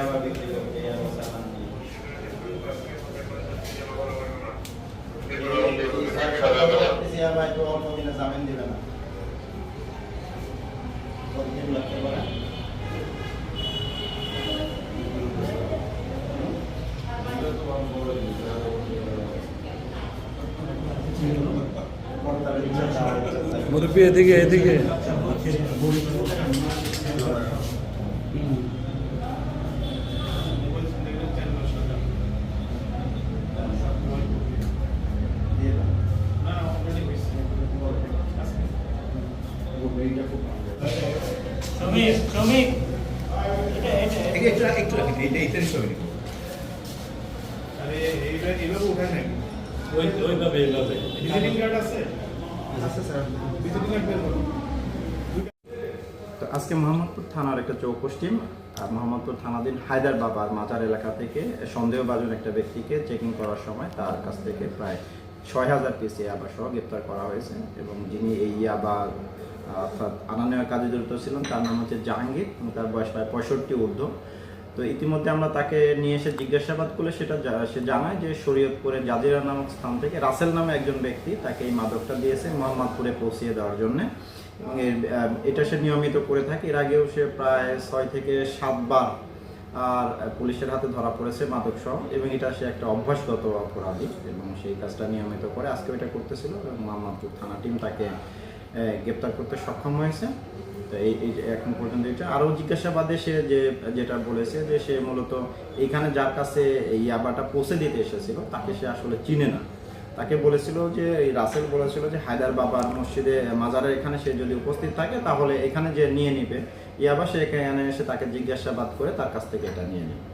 আবার বিক্রি করতে আবার সামান দিয়ে আবার একটু অল্প দিনে জামিন দিবে না প্রত্যেক লক্ষ্য করে মুরব্বী এদিকে এদিকে শ্রমিক তো আজকে মোহাম্মদপুর থানার একটা চৌকস টিম মোহাম্মদপুর থানাধীন হায়দার বাবার মাজার এলাকা থেকে সন্দেহভাজন একটা ব্যক্তিকে চেকিং করার সময় তার কাছ থেকে প্রায় ৬,০০০ পিস ইয়াবা সহ গ্রেপ্তার করা হয়েছে এবং যিনি এই ইয়াবা অর্থাৎ আনা নেওয়ার কাজে জড়িত ছিলেন তার নাম হচ্ছে জাহাঙ্গীর, তার বয়স প্রায় 65 ঊর্ধ্ব। তো ইতিমধ্যে আমরা তাকে নিয়ে এসে জিজ্ঞাসাবাদ করলে সে জানায় যে শরীয়তপুরে জাজিরা নামক স্থান থেকে রাসেল নামে একজন ব্যক্তি তাকে এই মাদকটা দিয়েছে মোহাম্মদপুরে পৌঁছিয়ে দেওয়ার জন্য এবং এটা সে নিয়মিত করে থাকে। এর আগেও সে প্রায় ৬ থেকে ৭ বার আর পুলিশের হাতে ধরা পড়েছে মাদক সহ এবং এটা সে একটা অভ্যাসগত অপরাধী এবং সেই কাজটা নিয়মিত করে আজকে এটা করতেছিল এবং মোহাম্মদপুর থানা টিম তাকে গ্রেপ্তার করতে সক্ষম হয়েছে। তো এই এখন পর্যন্ত এটা আরও জিজ্ঞাসাবাদে সে যেটা বলেছে যে সে মূলত এইখানে যার কাছে এই ইয়াবাটা পৌঁছে দিতে এসেছিল তাকে সে আসলে চিনে না। তাকে বলেছিল যে এই রাসেল বলেছিল যে হায়দার বাবার মসজিদে মাজারের এখানে সে যদি উপস্থিত থাকে তাহলে এখানে যে নিয়ে নিবে ইয়াবা, সে এখানে এসে তাকে জিজ্ঞাসাবাদ করে তার কাছ থেকে এটা নিয়ে নেবে।